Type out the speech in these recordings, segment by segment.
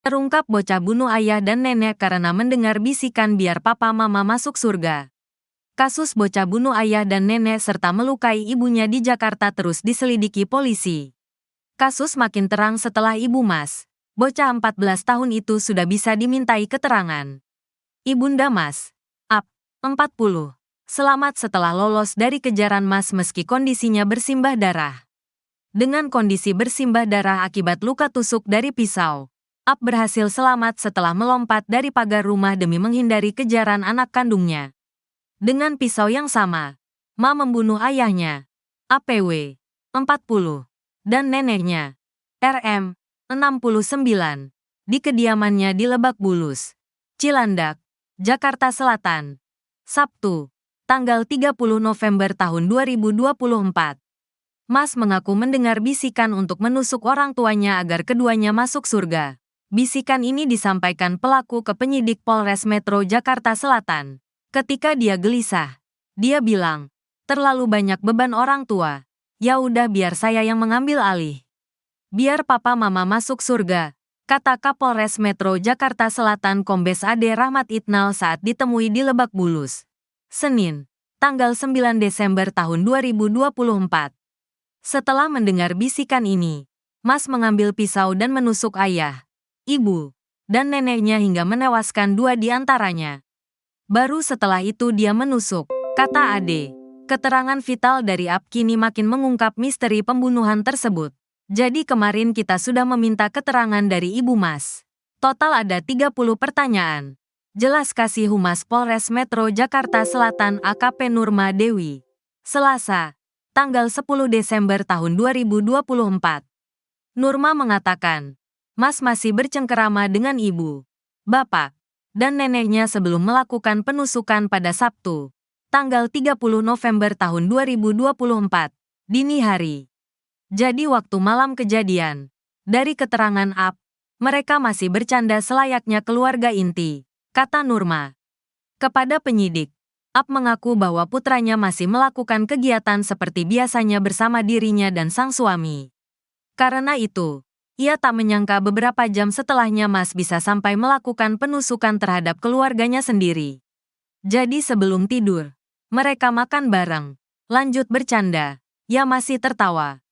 Terungkap bocah bunuh ayah dan nenek karena mendengar bisikan biar papa mama masuk surga. Kasus bocah bunuh ayah dan nenek serta melukai ibunya di Jakarta terus diselidiki polisi. Kasus makin terang setelah ibu Mas, bocah 14 tahun itu sudah bisa dimintai keterangan. Ibunda Mas, Ap, 40, selamat setelah lolos dari kejaran Mas meski kondisinya bersimbah darah. Dengan kondisi bersimbah darah akibat luka tusuk dari pisau, Ap berhasil selamat setelah melompat dari pagar rumah demi menghindari kejaran anak kandungnya. Dengan pisau yang sama, Ma membunuh ayahnya, APW, 40, dan neneknya, RM, 69, di kediamannya di Lebak Bulus, Cilandak, Jakarta Selatan, Sabtu, tanggal 30 November tahun 2024. Mas mengaku mendengar bisikan untuk menusuk orang tuanya agar keduanya masuk surga. Bisikan ini disampaikan pelaku ke penyidik Polres Metro Jakarta Selatan. Ketika dia gelisah, dia bilang, terlalu banyak beban orang tua. Ya udah biar saya yang mengambil alih. Biar papa mama masuk surga, kata Kapolres Metro Jakarta Selatan Kombes Ade Rahmat Itnal saat ditemui di Lebak Bulus, Senin, tanggal 9 Desember tahun 2024. Setelah mendengar bisikan ini, Mas mengambil pisau dan menusuk ayah, ibu, dan neneknya hingga menewaskan dua di antaranya. Baru setelah itu dia menusuk, kata Ade. Keterangan vital dari Ap kini makin mengungkap misteri pembunuhan tersebut. Jadi kemarin kita sudah meminta keterangan dari ibu Mas. Total ada 30 pertanyaan. Jelas kasih Humas Polres Metro Jakarta Selatan AKP Nurma Dewi. Selasa, tanggal 10 Desember tahun 2024. Nurma mengatakan, Mas masih bercengkerama dengan ibu, bapak, dan neneknya sebelum melakukan penusukan pada Sabtu, tanggal 30 November tahun 2024, dini hari. Jadi waktu malam kejadian, dari keterangan Ap, mereka masih bercanda selayaknya keluarga inti, kata Nurma. Kepada penyidik, Ap mengaku bahwa putranya masih melakukan kegiatan seperti biasanya bersama dirinya dan sang suami. Karena itu, ia tak menyangka beberapa jam setelahnya Mas bisa sampai melakukan penusukan terhadap keluarganya sendiri. Jadi sebelum tidur, mereka makan bareng, lanjut bercanda, ia masih tertawa.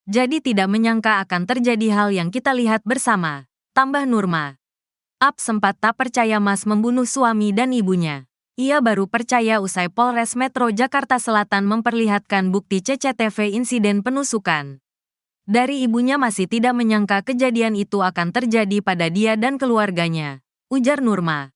Jadi tidak menyangka akan terjadi hal yang kita lihat bersama, tambah Nurma. Ap sempat tak percaya Mas membunuh suami dan ibunya. Ia baru percaya usai Polres Metro Jakarta Selatan memperlihatkan bukti CCTV insiden penusukan. Dari ibunya masih tidak menyangka kejadian itu akan terjadi pada dia dan keluarganya, ujar Nurma.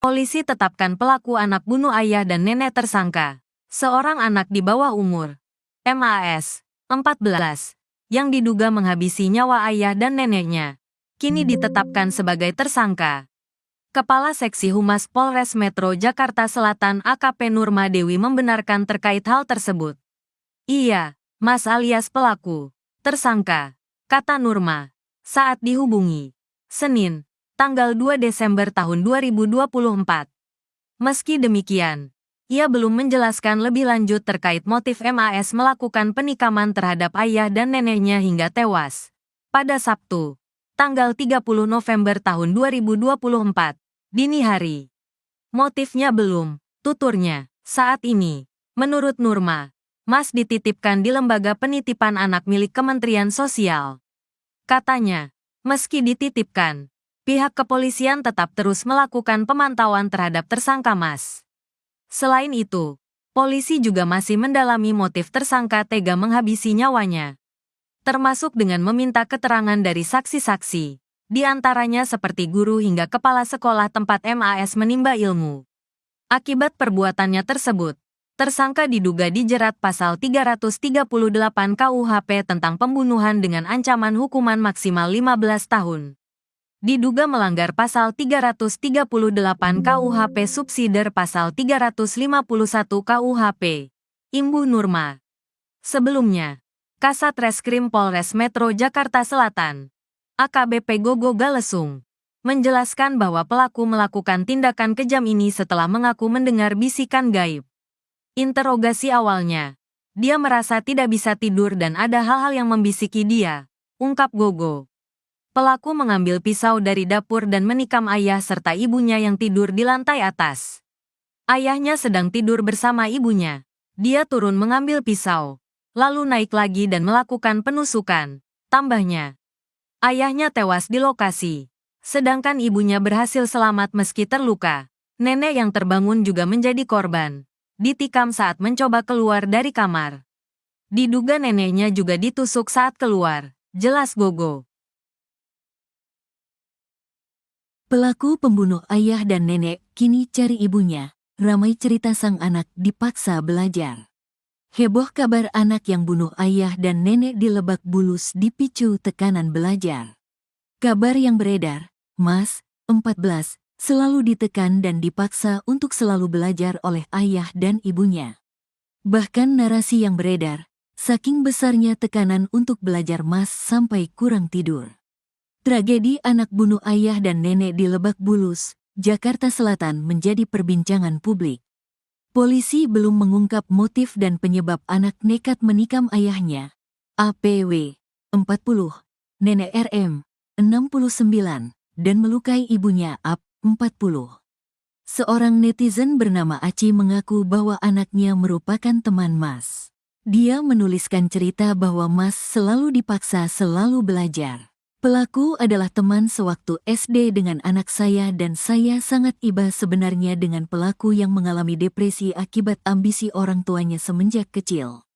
Polisi tetapkan pelaku anak bunuh ayah dan nenek tersangka. Seorang anak di bawah umur, MAS, 14, yang diduga menghabisi nyawa ayah dan neneknya, kini ditetapkan sebagai tersangka. Kepala Seksi Humas Polres Metro Jakarta Selatan AKP Nurma Dewi membenarkan terkait hal tersebut. Iya, Mas alias pelaku, tersangka, kata Nurma, saat dihubungi, Senin, tanggal 2 Desember tahun 2024. Meski demikian, ia belum menjelaskan lebih lanjut terkait motif MAS melakukan penikaman terhadap ayah dan neneknya hingga tewas. Pada Sabtu, tanggal 30 November tahun 2024, dini hari. Motifnya belum, tuturnya, saat ini, menurut Nurma, Mas dititipkan di lembaga penitipan anak milik Kementerian Sosial. Katanya, meski dititipkan, pihak kepolisian tetap terus melakukan pemantauan terhadap tersangka Mas. Selain itu, polisi juga masih mendalami motif tersangka tega menghabisi nyawanya. Termasuk dengan meminta keterangan dari saksi-saksi, di antaranya seperti guru hingga kepala sekolah tempat MAS menimba ilmu. Akibat perbuatannya tersebut, tersangka diduga dijerat pasal 338 KUHP tentang pembunuhan dengan ancaman hukuman maksimal 15 tahun. Diduga melanggar pasal 338 KUHP subsidiar pasal 351 KUHP. Imbu Nurma. Sebelumnya, Kasat Reskrim Polres Metro Jakarta Selatan, AKBP Gogo Galesung, menjelaskan bahwa pelaku melakukan tindakan kejam ini setelah mengaku mendengar bisikan gaib. Interogasi awalnya, dia merasa tidak bisa tidur dan ada hal-hal yang membisiki dia, ungkap Gogo. Pelaku mengambil pisau dari dapur dan menikam ayah serta ibunya yang tidur di lantai atas. Ayahnya sedang tidur bersama ibunya. Dia turun mengambil pisau, lalu naik lagi dan melakukan penusukan. Tambahnya, ayahnya tewas di lokasi, sedangkan ibunya berhasil selamat meski terluka. Nenek yang terbangun juga menjadi korban. Ditikam saat mencoba keluar dari kamar. Diduga neneknya juga ditusuk saat keluar, jelas Gogo. Pelaku pembunuh ayah dan nenek kini cari ibunya. Ramai cerita sang anak dipaksa belajar. Heboh kabar anak yang bunuh ayah dan nenek di Lebak Bulus dipicu tekanan belajar. Kabar yang beredar, Mas, 14, selalu ditekan dan dipaksa untuk selalu belajar oleh ayah dan ibunya. Bahkan narasi yang beredar, saking besarnya tekanan untuk belajar Mas sampai kurang tidur. Tragedi anak bunuh ayah dan nenek di Lebak Bulus, Jakarta Selatan menjadi perbincangan publik. Polisi belum mengungkap motif dan penyebab anak nekat menikam ayahnya, APW, 40, nenek RM, 69, dan melukai ibunya AP, 40. Seorang netizen bernama Aci mengaku bahwa anaknya merupakan teman Mas. Dia menuliskan cerita bahwa Mas selalu dipaksa selalu belajar. Pelaku adalah teman sewaktu SD dengan anak saya dan saya sangat iba sebenarnya dengan pelaku yang mengalami depresi akibat ambisi orang tuanya semenjak kecil.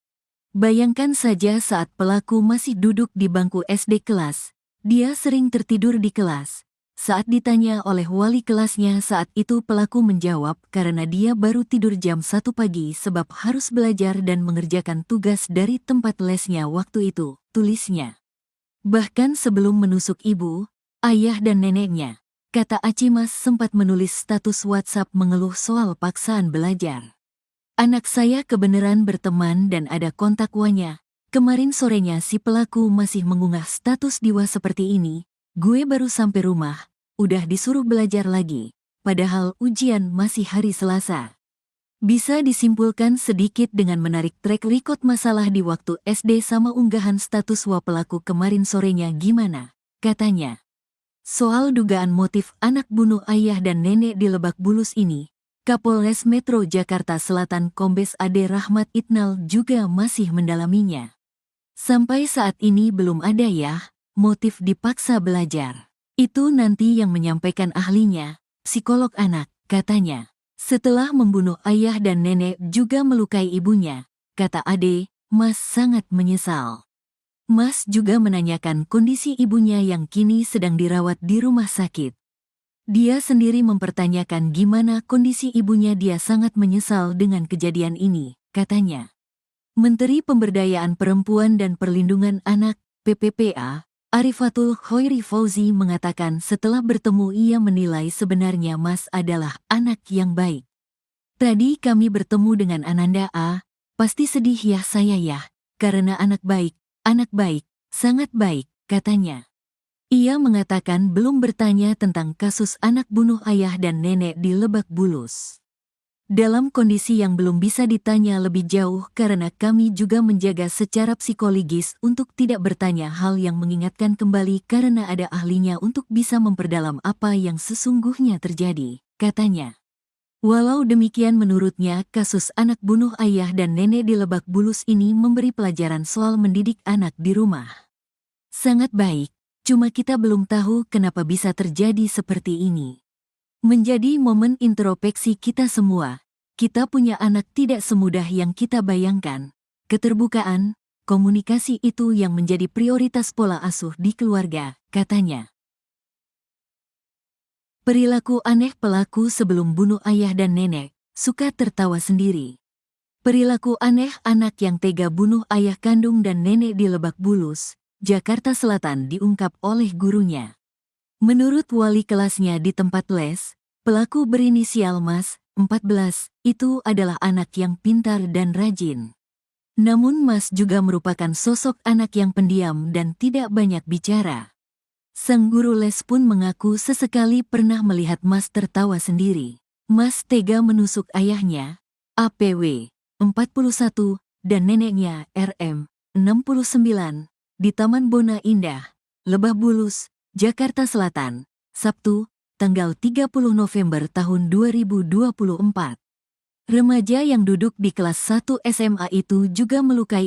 Bayangkan saja saat pelaku masih duduk di bangku SD kelas, dia sering tertidur di kelas. Saat ditanya oleh wali kelasnya saat itu pelaku menjawab karena dia baru tidur jam 1 pagi sebab harus belajar dan mengerjakan tugas dari tempat lesnya waktu itu, tulisnya. Bahkan sebelum menusuk ibu, ayah dan neneknya, kata Acimas sempat menulis status WhatsApp mengeluh soal paksaan belajar. Anak saya kebenaran berteman dan ada kontak WA-nya. Kemarin sorenya si pelaku masih mengunggah status di WA seperti ini, gue baru sampai rumah, udah disuruh belajar lagi, padahal ujian masih hari Selasa. Bisa disimpulkan sedikit dengan menarik track record masalah di waktu SD sama unggahan status WA pelaku kemarin sorenya gimana, katanya. Soal dugaan motif anak bunuh ayah dan nenek di Lebak Bulus ini, Kapolres Metro Jakarta Selatan Kombes Ade Rahmat Itnal juga masih mendalaminya. Sampai saat ini belum ada ya, motif dipaksa belajar. Itu nanti yang menyampaikan ahlinya, psikolog anak, katanya. Setelah membunuh ayah dan nenek juga melukai ibunya, kata Ade, Mas sangat menyesal. Mas juga menanyakan kondisi ibunya yang kini sedang dirawat di rumah sakit. Dia sendiri mempertanyakan gimana kondisi ibunya. Dia sangat menyesal dengan kejadian ini, katanya. Menteri Pemberdayaan Perempuan dan Perlindungan Anak, PPPA, Arifatul Khoiri Fauzi mengatakan setelah bertemu ia menilai sebenarnya Mas adalah anak yang baik. Tadi kami bertemu dengan Ananda A, pasti sedih ya saya ya, karena anak baik, sangat baik, katanya. Ia mengatakan belum bertanya tentang kasus anak bunuh ayah dan nenek di Lebak Bulus. Dalam kondisi yang belum bisa ditanya lebih jauh karena kami juga menjaga secara psikologis untuk tidak bertanya hal yang mengingatkan kembali karena ada ahlinya untuk bisa memperdalam apa yang sesungguhnya terjadi, katanya. Walau demikian menurutnya kasus anak bunuh ayah dan nenek di Lebak Bulus ini memberi pelajaran soal mendidik anak di rumah. Sangat baik, cuma kita belum tahu kenapa bisa terjadi seperti ini. Menjadi momen introspeksi kita semua. Kita punya anak tidak semudah yang kita bayangkan. Keterbukaan, komunikasi itu yang menjadi prioritas pola asuh di keluarga, katanya. Perilaku aneh pelaku sebelum bunuh ayah dan nenek, suka tertawa sendiri. Perilaku aneh anak yang tega bunuh ayah kandung dan nenek di Lebak Bulus, Jakarta Selatan diungkap oleh gurunya. Menurut wali kelasnya di tempat les, pelaku berinisial Mas, 14, itu adalah anak yang pintar dan rajin. Namun Mas juga merupakan sosok anak yang pendiam dan tidak banyak bicara. Sang guru les pun mengaku sesekali pernah melihat Mas tertawa sendiri. Mas tega menusuk ayahnya, APW, 41, dan neneknya RM, 69, di Taman Bona Indah, Lebak Bulus, Jakarta Selatan, Sabtu, tanggal 30 November tahun 2024. Remaja yang duduk di kelas 1 SMA itu juga melukai